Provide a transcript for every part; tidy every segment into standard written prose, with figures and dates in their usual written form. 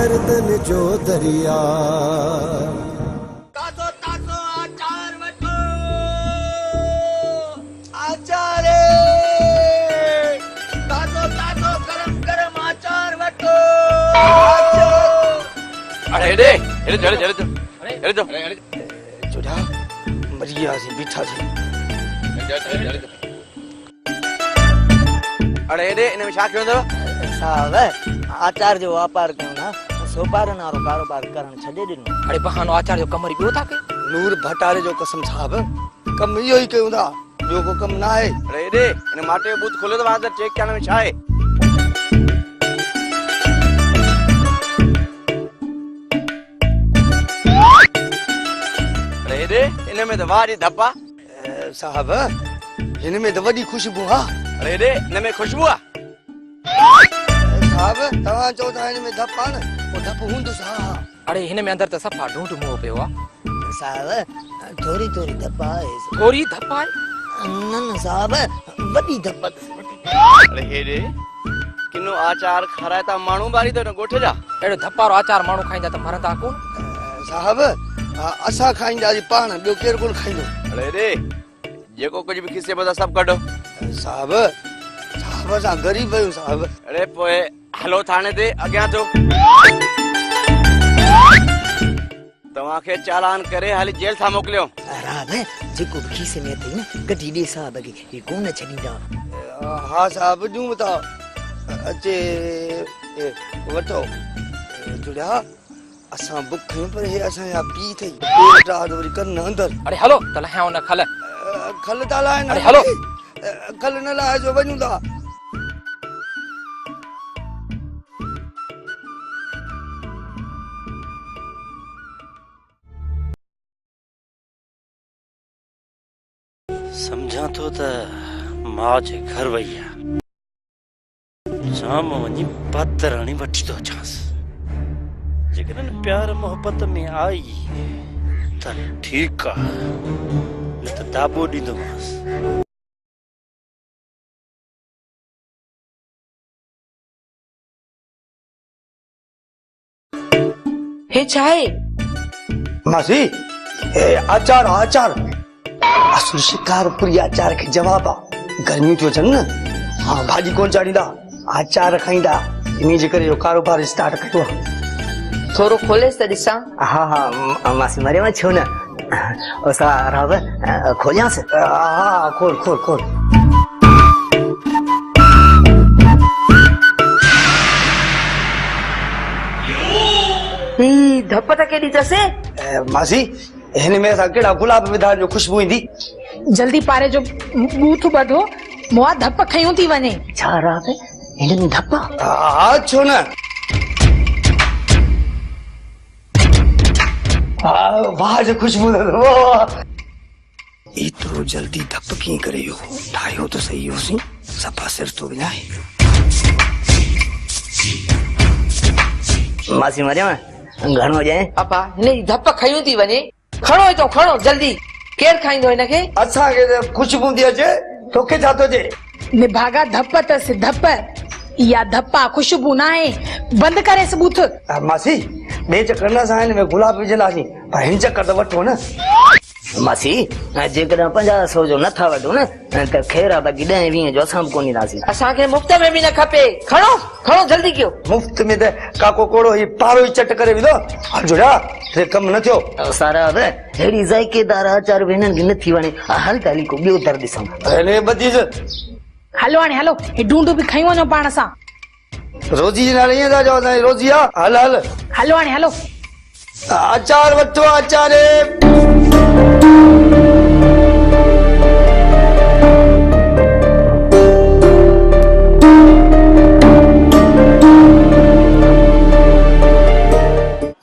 गर्दन जो दरिया। तातो तातो आचार वठो, आचार तातो तातो गरम गरम आचार वठो। अरे दे अरे चले चले अरे तो चुड़ा मरिया से बिठा से। अरे दे इनमें छा क्यों दो साहब आचार जो व्यापार कयो ना सोपारन वारो कारोबार करण छॾे ॾिनो। अरे बहानो आचार जो कमरी पियो था के नूर भटारे जो कसम साहब कम इहो ई कयूं था, ॿियो को कम ना आहे। अरे दे इन माटे जो बूथ खोले तो वहां से चेक करने में छा है। अरे दे इनमें तो वारी धप्पा साहब इनमें तो वॾी खुशबू हा। अरे दे इनमें खुशबू आ साहब तव्हां चओ था इनमें धप आहे न, वो धप हूंदुसि हा। अरे हिन में अंदर त सफ़ा ढूंढ मुंह पियो आ। साहब थोरी थोरी धप आहे। थोरी धप्पा न न साहब वॾी धप। अरे दे किनो आचार खारायता माण्हू बारी तो न गोठे जा एड़ो धप्पारो आचार माण्हू खाईंदा त मरंदा कोन। साहब असां खाईंदासीं पाण, ॿियो केरु कोन खाईंदो। अरे दे जेको कुछ भी खिसे बता सब कढो। साहब साहब असां गरीब आहियूं साहब। अरे पोए हलो थाने ते अॻियां तो तव्हां खे चालान करे हाली जेल था मोकिलियो। राम जेको बि खीसे में अथई न कढी ॾे साहब खे, ही कोन छॾींदा। हा साहब ॾियूं था अचे वठो। जुड़िया असां बुख खयूं पर हे असांजा पी अथई पेट आहे वरी कनि अंदरि। अरे हलो त लहायो न खल। खल था लाहे न। अरे हलो खल न लाहे जो वञूं था। समझा तो त मां जे घर वई आ, शाम वञी पातराणी वठी तो अचांस। जेकॾहिं प्यार मोहब्बत में आई त ठीकु आहे, न त दाबो ॾींदोमांसि। हे छा आहे? मासी ए आचार आचार असुल शिकारपुरी आचार के जवाब आ। गर्मी जो जन न हाँ भाजी कोन चाड़ींदा आचार खाईंदा, इन जे करे जो कारोबार स्टार्ट कयो। थोरो खोलेस त ॾिसां। हाँ हाँ मासी मरे में छो न ओसा राव खोलियास। हाँ खोल खोल खोल। ही धप त केडी तसे मासी हिन में असां केड़ा गुलाब विधा जो खुशबू ईंदी। जल्दी पारे जो बूथ बधो मुआ धप खयूं थी वने। छा राव हिन में धप? हाँ छो न। वाह जो खुशबू इतरो जल्दी धप की करे यो ठायो तो सही हो सी सफा सिर तो विनाए। मासी मरिया घणो जाए पापा ने धप खयूं थी वने। खणो तो खणो जल्दी, केर खाईंदो इनके? अच्छा के खुशबू दी अचे तोके छा तो जे निभागा धप तस धप या धप्पा खुशबू ना है। बंद करे सबूत। मासी बे चक्कर ना साइन में गुलाब विझलासी पर हिन चक्कर तो वठो न। मासी जेकॾहिं 50-100 जो नथा वठो न त ख़ैर आहे, बाक़ी 10-20 जो असां बि कोन ॾींदासीं। असांखे मुफ्त में बि न खपे। खणो खणो जल्दी कयो। मुफ्त में त काको कोड़ो ही पारो ही चट करे विधो। हल जुड़ा ते कम न थियो। सारा अब हेड़ी जायकेदार आचार भेनन की न थी वणे। हल ताली को ॿियो दर ॾिसूं। अरे बदीस हलो हाणे हलो हे ढूंढ भी खयूं वञो पाण सां। रोजी जी नाले ईअं था चओ असांजी रोजी आहे। हल हल हलो हाणे हलो। आचार वठो आचार।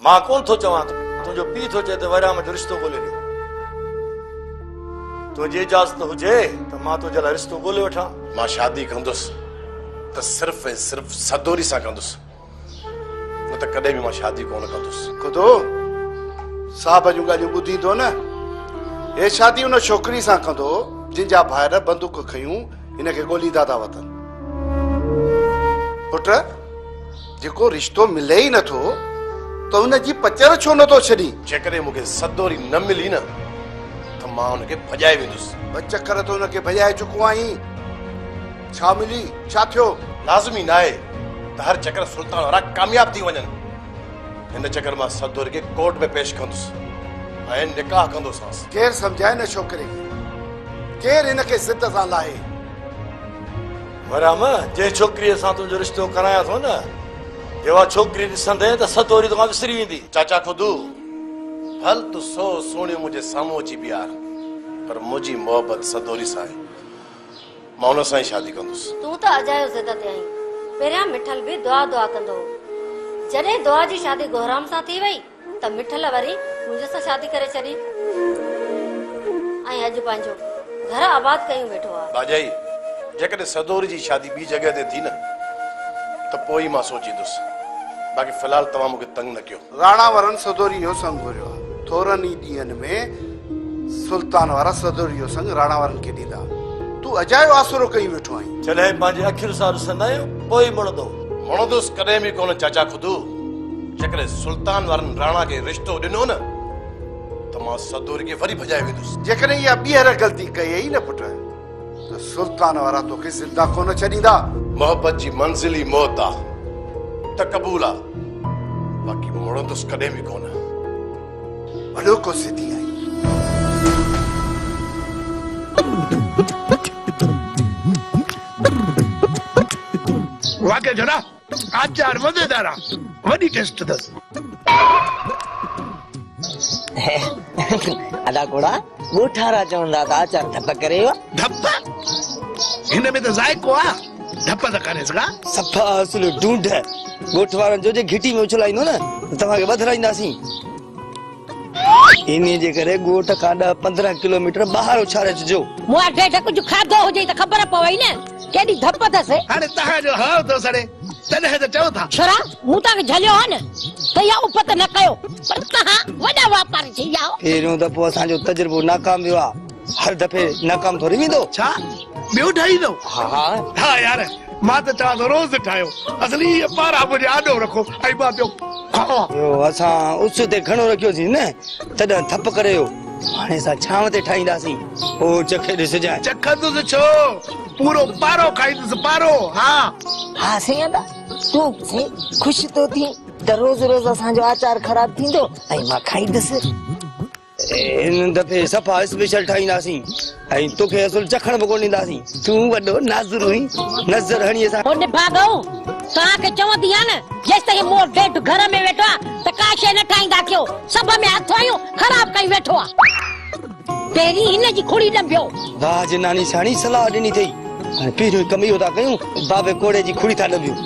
मां कोन थो चवां तुंहिंजो पीउ थो चए त वरा में रिश्तो ॻोल्हे ॾियो। तुंहिंजी इजाज़त हुजे त मां तुंहिंजे लाइ रिश्तो ॻोल्हे वठां। मां शादी कंदुसि त सिर्फ़ ऐं सिर्फ़ सदोरी सां कंदुसि, न त कॾहिं बि मां शादी कोन कंदुसि। खुदो साहब जूं ॻाल्हियूं ॿुधींदो न। हे शादी उन छोकिरी सां कंदो जिन जा भाइर बंदूक खयूं हिनखे ॻोल्हींदा था वतन। पुट जेको रिश्तो मिले ई नथो त हुनजी पचर छो नथो छॾी? जेकॾहिं मूंखे सदोरी न मिली न त मां हुनखे भॼाए वेंदुसि। ॿ चकर त हुनखे भॼाए चुको आहीं। छा मिली? छा थियो? लाज़मी न आहे त हर चकर सुल्तान वारा कामयाब थी वञनि। हिन चकर मां सदोरी खे कोर्ट में पेश कंदुसि ऐं निकाह कंदोसांसि। केरु सम्झाए न छोकिरे खे? केरु हिनखे ज़िद सां लाहे? वराम जे छोकिरीअ सां तुंहिंजो रिश्तो करायां थो न, जेवा छोकिरी ॾिसंदे त सदोरी तोखां विसरी वेंदी। चाचा खुदू हल तूं सो सोणियो मुंहिंजे साम्हूं अची बीहार, पर मुंहिंजी मोहबत सदोरी सां आहे। मां हुन सां ई शादी कंदुसि। तूं त अजायो ज़िद ते आहीं। पहिरियां मिठल बि दुआ कंदो हो। जॾहिं दुआ जी शादी गोहराम सां थी वई त मिठल वरी मुंहिंजे सां शादी करे छॾी ऐं अॼु पंहिंजो घर आबाद कयूं वेठो आहे। बाजाई जेकॾहिं सदोरी जी शादी ॿी जॻह ते थी न त पोइ मां सोचींदुसि, बाक़ी फ़िलहाल तव्हां मूंखे तंग न कयो। राणा वारनि सदोरी जो संग घुरियो आहे। थोरनि ई ॾींहंनि में सुल्तान वारा सदोरी जो संग राणा वारनि खे ॾींदा। तूं अजायो आसरो कई वेठो आहीं। जॾहिं पंहिंजे अखियुनि सां ॾिसंदा आहियूं पोइ मुड़ंदो। मुड़ंदुसि कॾहिं बि कोन चाचा खुदू। जेकॾहिं सुल्तान वारनि राणा खे रिश्तो ॾिनो न त मां सदोरी खे वरी भॼाए वेंदुसि। जेकॾहिं इहा ॿीहर ग़लती कई न पुट त सुल्तान वारा तोखे ज़िंदा कोन छॾींदा। मोहबत जी मंज़िल ई मौत आहे त क़बूल आहे, बाक़ी मुड़ंदुसि कॾहिं बि कोन। भलो को सिधी आई। वाके जरा आचार मजेदार आहे, वॾी टेस्ट अथसि। अदा कोड़ा ॻोठारा चवंदा त आचार धप करे धप हिन में त ज़ाइको आहे, धप त करे सघां। सफ़ा असुल ढूंढ ॻोठ वारनि जो जे घिटी में उछलाईंदो न तव्हांखे ॿधाईंदासीं। इन जे करे ॻोठ खां 10-15 किलोमीटर ॿाहिरि उछारे अचिजो। मूं वटि कुझु खाधो हुजे त ख़बर पवई न केॾी धप अथसि। हाणे तव्हांजो हाउ थो सड़े तॾहिं त चओ था। छोरा मूं तव्हांखे झलियो आहे न त इहा उफ़त न कयो, पर तव्हां वॾा वापारी थी विया। पहिरियों दफ़ो असांजो तजुर्बो नाकाम वियो आहे, हर दफ़े नाकाम थोरी वेंदो। छा ॿियो ठाहींदो? हा हा यार मां त चवां थो रोज़ ठाहियो। असली पारा मुंहिंजे आॾो रखो ऐं मां ॿियो असां उस ते घणो रखियोसीं न तॾहिं थप करे हाणे असां छांव ते ठाहींदासीं। पोइ चखे ॾिसजांइ। चखंदुसि छो, पूरो पारो खाईंदुसि पारो। हा हा सही तूं ख़ुशि तो थी त रोज़ रोज़ असांजो आचार ख़राब थींदो ऐं मां खाईंदुसि। इन दफ़े सफ़ा स्पेशल ठाहींदासीं ऐं तोखे असुल चखण बि कोन ॾींदासीं। तूं वॾो नाज़ुर हुई, नज़र हणी असां भागो तव्हांखे चवंदी आहे न जेसिताईं मोर ॾेढ घर में वेठो आहे त का शइ न ठाहींदा कयो। सभ में हथ आयूं ख़राब कई वेठो आहे। पहिरीं हिन जी खुड़ी ॾंबियो। वाह जी नानी साणी सलाह ॾिनी अथई। हाणे पहिरियों कम इहो था कयूं, बाबे कोड़े जी खुड़ी था ॾंबियूं।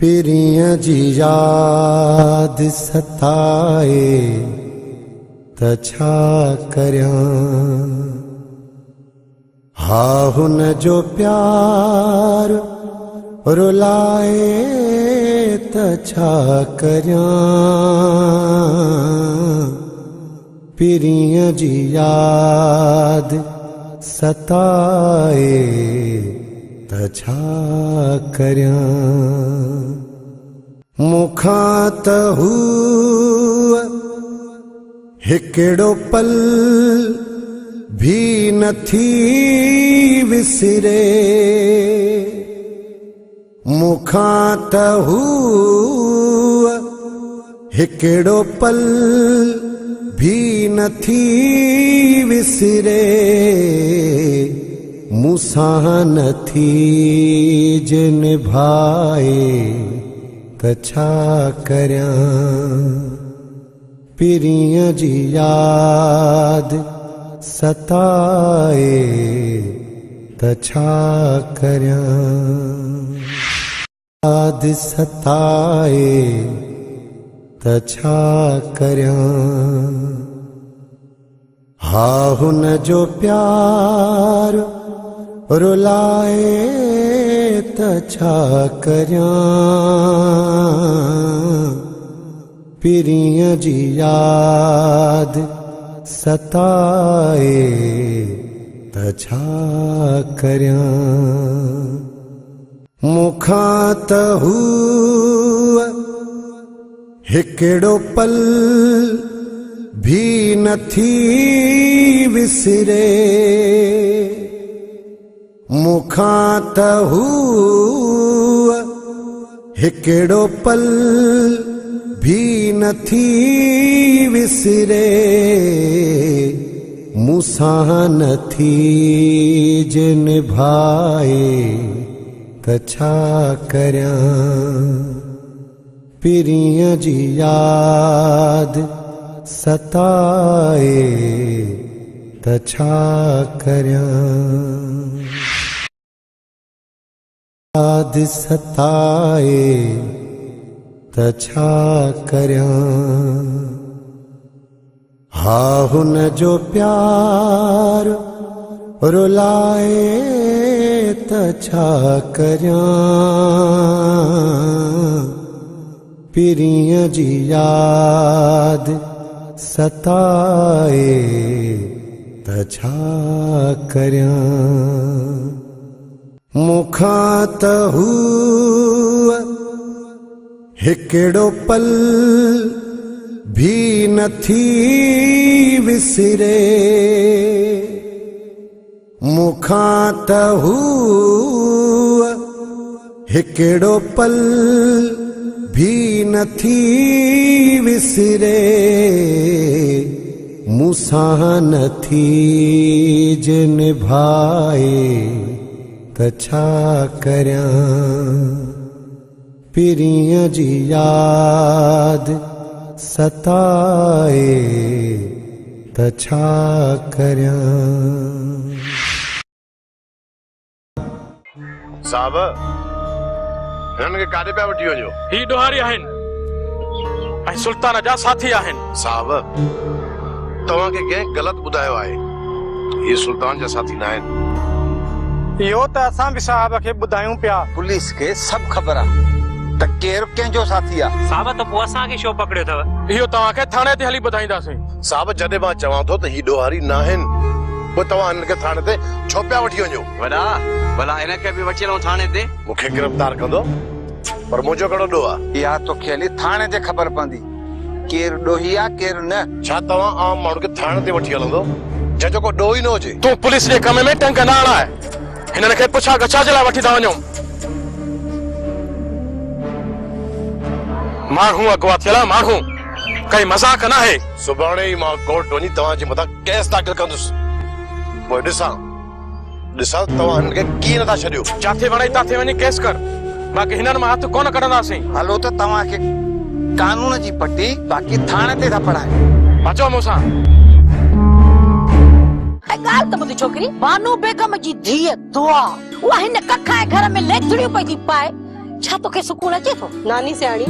पिरीअ जी याद सताए त छा करियां, हा हुन जो प्यार रुलाए त छा करियां, पिरीअ जी याद सताए त छा करियां, मूंखां त हू हिकिड़ो पल भी नथी विसरे, मूंखां त हू हिकिड़ो पल भी नथी विसरे, मूंसां नथी जे निभाए त छा करियां, पिरीअ जी याद सताए त छा करियां, याद सताए त छा करियां, हा हुन जो प्यार रुलाए त छा करियां, पिरीअ जी याद सताए त छा करियां, मूंखां त हू हिकिड़ो पल भी नथी विसरे मुखां त हूअ हिकिड़ो पल भी नथी विसरे मूंसां नथी जे निभाए त छा करियां पिरीअ जी याद सताए त छा करियां याद सताए त छा करियां हा हुन जो प्यार रुलाए त छा करियां पिरीअ जी याद सताए त छा करियां मुखां त हूअ हिकिड़ो पल भी नथी विसरे मुखां त हूअ हिकिड़ो पल भी नथी विसरे मूंसां नथी जे निभाए त छा करियां पिरीअ जी याद सताए त छा करियां साहब हिननि खे काॾे पिया वठी वञो ही ॾोहारी आहिनि ऐं सुल्तान जा साथी आहिनि साहब तव्हांखे कंहिं ग़लति ॿुधायो आहे इहे सुल्तान जा साथी न आहिनि इहो त असां बि साहब खे ॿुधायूं पिया पुलिस खे सभु ख़बर आहे त केरु कंहिंजो साथी आहे साहब त पोइ असांखे छो पकड़ियो अथव इहो तव्हांखे थाणे ते हली ॿुधाईंदासीं साहब जॾहिं मां चवां थो त ही ॾोहारी न आहिनि पोइ तव्हां हिननि खे थाणे ते छो पिया वठी वञो वॾा भला हिनखे बि वठी हलूं थाणे ते मूंखे गिरफ़्तार कंदो पर मुंहिंजो कहिड़ो ॾोह आहे इहा तोखे हली थाणे ते ख़बर पवंदी केरु ॾोही आहे केरु न छा तव्हां आम माण्हू खे थाणे ते वठी हलंदो जंहिंजो को ॾोह ई न हुजे तूं पुलिस जे कम में टंग न हणाए हिननि खे पुछा गछा जे लाइ वठी था वञूं माण्हू अॻुवा थियल माण्हू कई मज़ाक न आहे सुभाणे ई मां कोर्ट वञी तव्हांजे मथां केस दाख़िल कंदुसि पोइ ॾिसां तव्हां हिननि खे कीअं नथा छॾियो जिथे वणे ताथे वञी केस कर बाक़ी हिननि मां हथ कोन कढंदासीं हलो त तव्हांखे कानून जी पटी बाक़ी थाणे ते था पढ़ाए अचो मूंसां ॻाल्हि त ॿुधी छोकिरी बानू बेगम जी धीअ दुआ उहा हिन कखा घर में लेथड़ियूं पई थी पाए छा तोखे सुकून अचे थो नानी सियाणी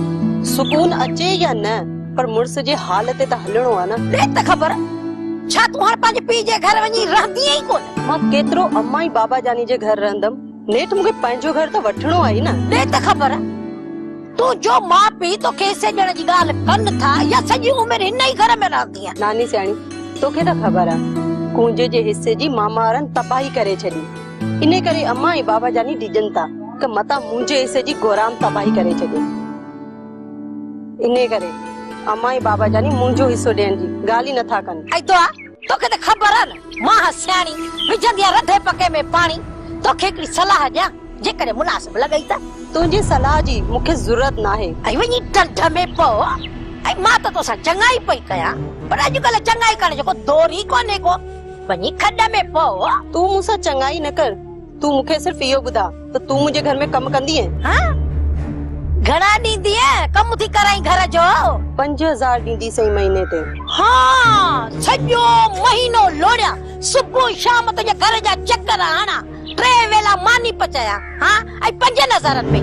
सुकून अचे या न पर मुड़स जे हाल ते त हलणो आहे न ॾे त ख़बर छा तूं हर पंहिंजे पीउ जे घर वञी रहंदी ई कोन मां केतिरो अम्मा ई बाबा जानी जे घर रहंदमि नेठ मूंखे पंहिंजो घर त वठणो आहे न ॾे त ख़बर तूं जो माउ पीउ तोखे हिसे ॾियण जी ॻाल्हि कनि था या सॼी उमिरि हिन ई घर में रहंदी आहे नानी सियाणी तोखे त ख़बर आहे कुंजे जे हिसे जी मामा वारनि तबाही करे छॾी इन करे अम्मा ऐं बाबा जानी डिॼनि था कि मता मुंहिंजे हिसे जी गोराम तबाही करे छॾे इन करे अम्मा ऐं बाबा जानी मुंहिंजो हिसो ॾियण जी ॻाल्हि ई नथा कनि ऐं तोखे त ख़बर आहे न मां सियाणी विझंदी आहे रधे पके में पाणी तोखे हिकिड़ी सलाह ॾियां जेकॾहिं मुनासिब लॻई त तुंहिंजी सलाह जी मूंखे ज़रूरत नाहे ऐं वञी ढंढ में पओ ऐं मां त तोसां चङाई पई कयां पर अॼुकल्ह चङाई करण जेको दौर ई कोन्हे को वञी खॾ में पओ तूं मूंसां चङाई न कर तूं मूंखे सिर्फ़ इहो ॿुधा त तूं मुंहिंजे घर में कमु कंदी आहीं घणा ॾींदी कम थी कराई घर जो 5000 ॾींदी सही महीने ते हाँ सॼो महीनो लोड़िया सुबुह शाम तुंहिंजे घर जा चक्कर हणा 3 वेला मानी पचाया हाँ ऐं 5000 में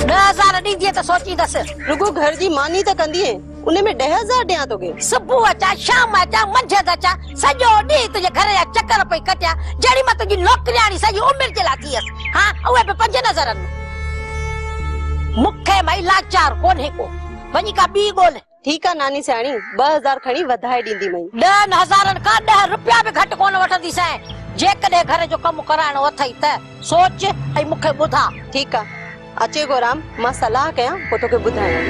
10,000 ॾींदी त सोचींदस रुगो घर जी मानी त कंदी उन में 10,000 ॾियां तोखे सुबुह अचा शाम अचा मंझंदि अचा सॼो ॾींहुं तुंहिंजे घर जा चक्कर पई कटिया जहिड़ी मां तुंहिंजी नौकरियाणी सॼी उमिरि जे लाइ थी हुयसि हाँ उहे बि 5000 में मूंखे भई लाचार कोन्हे को वञी का ॿी ॻोल्हि ठीकु आहे नानी सियाणी 2000 खणी वधाए ॾींदी मई 10,000 खां 10 रुपया बि घटि कोन वठंदीसैं जेकॾहिं घर जो कमु कराइणो अथई त सोच ऐं मूंखे ॿुधा ठीकु आहे अचे गोराम मां सलाह कयां पोइ तोखे ॿुधायां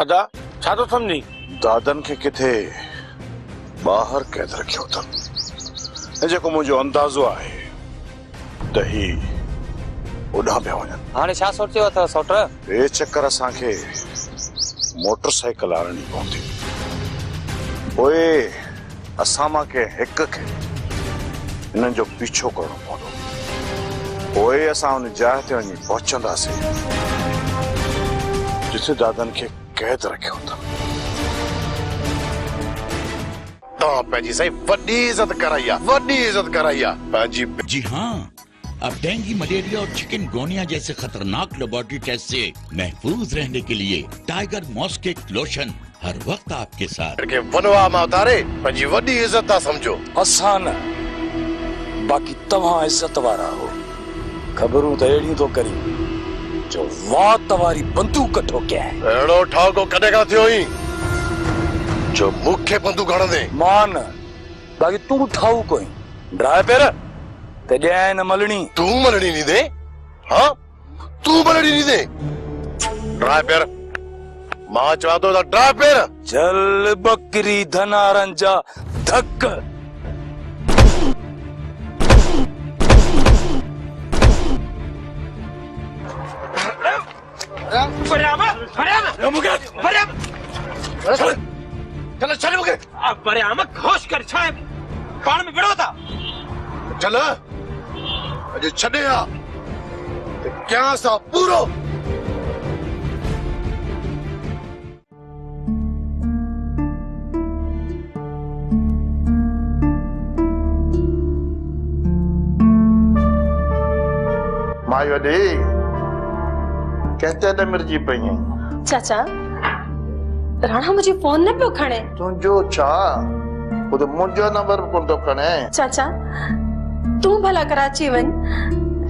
अदा छा तो समझी? दादन के किथे बाहर कैद रखियो था। जेको मुझे अंदाजो है दही उड़ा पे वञनि। हाणे छा सोचियो अथव सौट? ए चक्कर असांखे मोटरसाइकिल आणणी पवंदी। ओए असां मां के हिक के इन्हनि जो पीछो करणो पवंदो। ओए असां उन जाइ ते वञी पहुचंदासीं जिथे दादन के कैद रखियो था। पंहिंजी सही वॾी इज़त कराई आहे, वॾी इज़त कराई आहे पंहिंजी। जी हाँ, अब डेंगू, मलेरिया और चिकनगुनिया जैसे खतरनाक लेबोरेटरी टेस्ट से महफूज रहने के लिए टाइगर मॉस्किक लोशन हर वक्त आपके साथ। वनवा मां उतारे पंहिंजी वॾी इज़त था समझो। असां न, बाक़ी तव्हां इज़त वारा हो। ख़बरूं त अहिड़ियूं थो करी जो वात वारी बंदूक ठोकिया है। अहिड़ो ठाको कॾहिं खां थियो ई जो मूंखे बंदूक हणंदे? मान बाक़ी तू ठाऊ कोई ड्राई पेर ते ॼाए न मलणी। तू मलणी ॾींदे? हाँ तू मलणी ॾींदे? ड्राई पेर मां चवां थो त ड्राई पेर। जल बकरी धनारन जा धक। चल चल मुके बड़े आम होश कर छा पाण में विड़ो था। चल अॼु छॾे आ त क्या सा पूरो। माई वॾी कहते न मिर्जी पई आहीं। चाचा राणा मुझे फोन न पियो खणे। तुंहिंजो छा, वो तो मुंहिंजो नंबर कोन थो खणे। चाचा तू भला कराची वञ,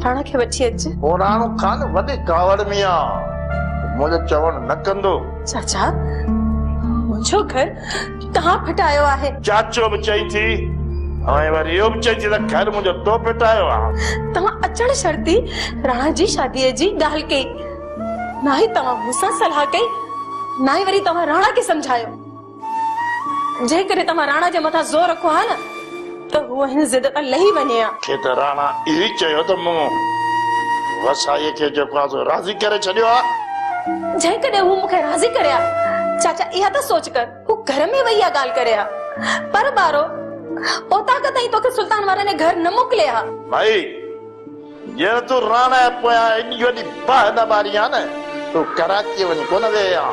राणा खे वठी अच। वो राणो कान वॾे कावड़ में आ, मुंहिंजो चवण न कंदो। चाचा मुंहिंजो घर तव्हां फिटायो आहे। चाचो बि चई थी, हाणे वरी इहो बि चई थी त घर मुंहिंजो तो फिटायो आहे। तव्हां अचण शर्ती राणा जी शादीअ जी ॻाल्हि कई, ना ही तव्हां मूंसां सलाह कई, ना ही वरी तव्हां राणा खे समझायो। जेकॾहिं तव्हां राणा जे मथां ज़ोर रखो हा न त हूअ हिन ज़िद तां लही वञे हा। खे त राणा इहो चयो त मूं वसाईअ खे जेको आहे राज़ी करे छॾियो आहे। जेकॾहिं हू मूंखे राज़ी करे हा, चाचा इहा त सोच कर हू घर में वही ॻाल्हि करे हा, पर ॿारो ओता का ताईं तोखे सुल्तान वारे ने घर न मोकिले हा। भाई ये तू राणा पोयां एॾी वॾी बाह न मारी आहे न, तू कराची वञी कोन वे हा।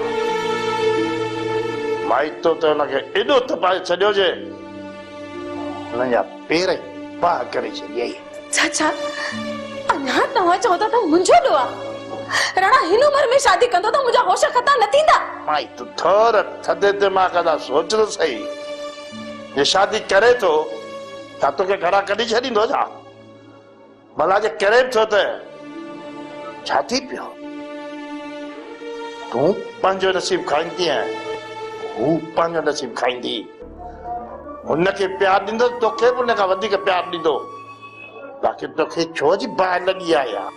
माई तो त हुनखे एॾो तपाए छॾियो जे हुन जा पेर बाह करे छॾियई। चाचा अञा तव्हां चओ था त मुंहिंजो ॾो आहे, राणा हिन उमिरि में शादी कंदो त मुंहिंजा होश खता न थींदा। माई तू थोर थधे दिमाग़ सां सोच त सही, ये शादी करे तो छा तोखे घरा कढी छॾींदो छा? भला जे करे थो त छा थी पियो? तूं पंहिंजो नसीब खाईंदी आहीं, हू पंहिंजो नसीब खाईंदी। हुनखे प्यार ॾींदो तोखे बि हुन खां वधीक प्यार ॾींदो, बाक़ी तोखे छो जी बाहि लॻी आहे यार?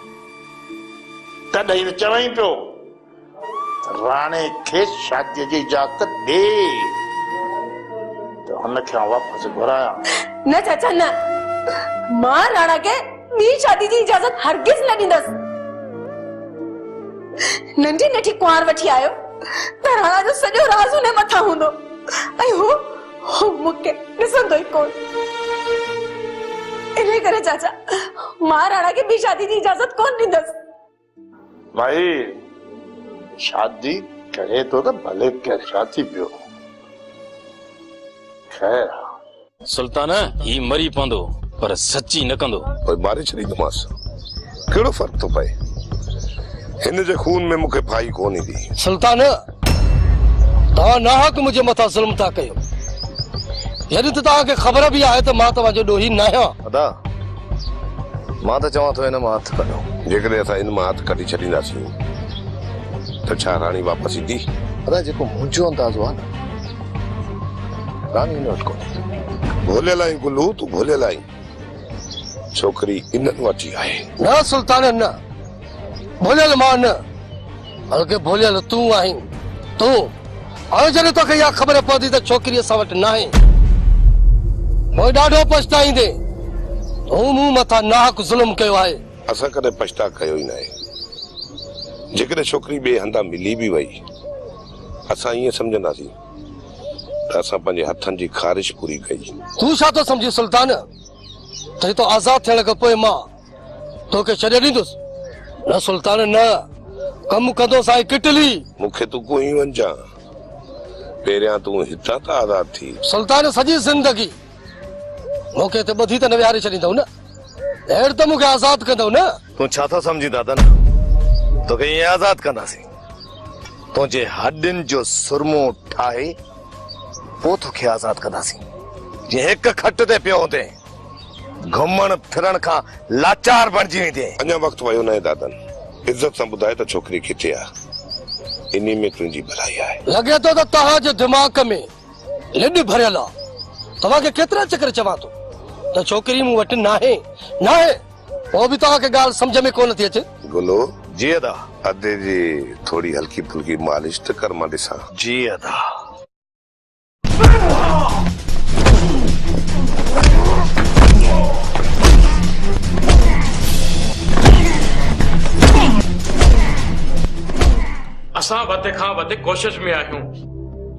तॾहिं त चवई पियो राणे खे शादीअ जी इजाज़त ॾे त हुनखे वापसि घुरायां। न चाचा न, मां राणा खे ॿी शादी जी इजाज़त हरगिज़ न ॾींदसि। नंढी नंढी कुंवार वठी आयो त राणा जो सॼो राज़ हुन मथां हूंदो ऐं हू मूंखे ॾिसंदो ई कोन। इन करे चाचा मां राणा खे ॿी शादी जी इजाज़त कोन ॾींदसि। भाई शादी करे तो त भले करे, शादी पियो खैर। सुल्तान ही मरी पवंदो पर सच्ची न कंदो। ओए मारे छॾींदोमांसि, कहिड़ो फ़र्क़ु थो पए? हिन जे खून में मूंखे भाई कोन ईंदी। सुल्तान तव्हां नाहक मुंहिंजे मथां ज़ुल्म था कयो, यदि त तव्हांखे ख़बर बि आहे त मां तव्हांजो ॾोही न आहियां। अदा मां त चवां थो हिन मां हथु कढो। जेकॾहिं असां हिन मां हथु कढी छॾींदासीं त छा राणी वापसि ईंदी? अदा जेको मुंहिंजो अंदाज़ो आहे न, राणी हिन वटि कोन्हे। भोलियल आहीं गुलू, तूं भोलियल आहीं। छोकिरी इन्हनि वटि ई आहे। न सुल्तान न, भोलियल मां न, बल्कि भोलियल तूं आहीं। तो जॾहिं तोखे इहा ख़बर पवंदी त छोकिरी असां वटि न आहे पोइ ॾाढो पछताईंदे तूं मूं मथां नाहक ज़ुल्म कयो आहे। असां कॾहिं पछता कयो ई न आहे। जेकॾहिं छोकिरी ॿिए हंधा मिली बि वई असां ईअं सम्झंदासीं त असां पंहिंजे हथनि जी ख़ारिश पूरी कई। तूं छा थो सम्झी सुल्तान त तो आज़ाद थियण खां पोइ मां तोखे छॾे ॾींदुसि? न सुल्तान न, कमु कंदो साईं किटली। मूंखे तूं कोई वञा, पहिरियां तूं हितां त आज़ाद थी। सुल्तान सॼी ज़िंदगी मूंखे त ॿधी त न विहारे छॾींदव न, अहिड़ो त मूंखे आज़ाद कंदव न? तूं छा थो सम्झी दादा? तोखे ईअं आज़ाद कंदासीं, तुंहिंजे हॾियुनि जो सुरमो ठाहे पोइ तोखे आज़ाद कंदासीं। जीअं हिकु खट ते पियो हूंदे घुमण फिरण खां लाचार बणिजी वेंदे। अञा वक़्तु वियो न आहे दादन, इज़त सां ॿुधाए त छोकिरी किथे आहे? इन्ही में तुंहिंजी भलाई आहे। लॻे थो त तव्हांजे दिमाग़ में लिड भरियल आहे। तव्हांखे केतिरा चकर चवां थो त छोकिरी मूं वटि नाहे नाहे, पोइ बि तव्हांखे ॻाल्हि सम्झ में कोन थी अचे। गुलो जी अदा, अदे जी थोड़ी हल्की फुल्की मालिश त कर, मां ॾिसां। जी अदा। असां वधि खां वधि कोशिश में आहियूं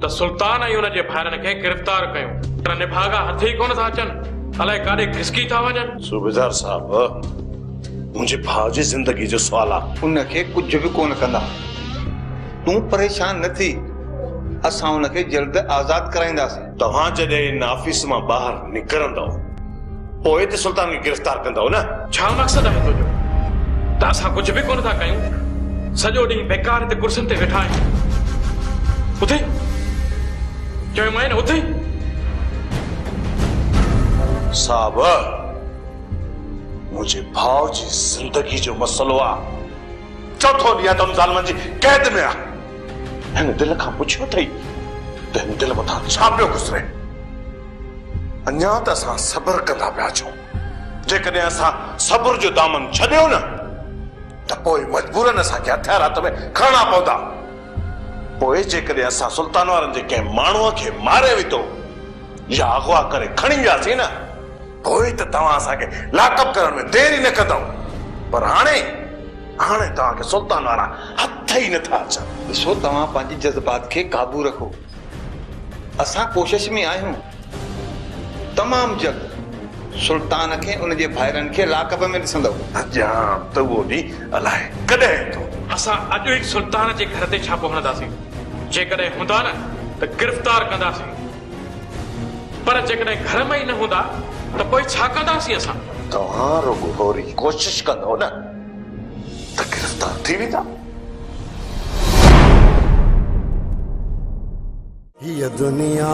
त सुल्तान ऐं हुनजे भाइरनि खे गिरफ़्तार कयूं, पर निभागा हथ ई कोन था अचनि, अलाए काॾे घिसकी था वञनि। सूबेदार साहब, मुंहिंजे भाउ जी ज़िंदगी जो सुवाल आहे। उनखे कुझु बि कोन कंदा, तूं परेशान न थी, असां उनखे जल्द आज़ाद कराईंदासीं। तव्हां जॾहिं इन ऑफिस मां ॿाहिरि निकिरंदव पोइ त सुल्तान खे गिरफ़्तार कंदव न? छा मक़सदु आहे तुंहिंजो? त असां कुझु बि कोन था कयूं, सॼो ॾींहुं बेकार हिते कुर्सियुनि ते वेठा आहियूं। उथे चयोमांइ न, उथे। साहब, मुंहिंजे भाउ जी ज़िंदगी जो मसइलो आहे। चौथो ॾींहुं त ज़ालिमनि जी कैद में आहे। हिन दिल खां पुछियो अथई त हिन दिल मथां छा पियो गुज़रे? अञा त असां सब्र कंदा पिया अचूं। जेकॾहिं असां सब्र जो दामन छॾियो न त पोइ मजबूरन असांखे हथियार हथ में खणणा पवंदा। पोइ जेकॾहिं असां सुल्तान वारनि जे कंहिं माण्हूअ खे मारे विधो या अगवा करे खणी वियासीं न, पोइ त तव्हां असांखे लाकअप करण में देरि ई न कंदव। पर हाणे तव्हांखे सुल्तान वारा हथ ई नथा अचनि। ॾिसो, तव्हां पंहिंजी जज़्बात खे काबू रखो। असां कोशिश में आहियूं तमामु जल्द सुल्तान खे उनजे भाइरनि खे लाकअप में ॾिसंदव। अञा त उहो ॾींहुं अलाए कॾहिं ईंदो। असां अॼु ई सुल्तान जे घर ते छापो हणंदासीं। जेकॾहिं हूंदा न त गिरफ़्तार कंदासीं, पर जेकॾहिं घर में ई न हूंदा त पोइ छा कंदासीं असां? तव्हां रुॻो होरी कोशिश कंदो न त गिरफ़्तार थी वेंदा। ये दुनिया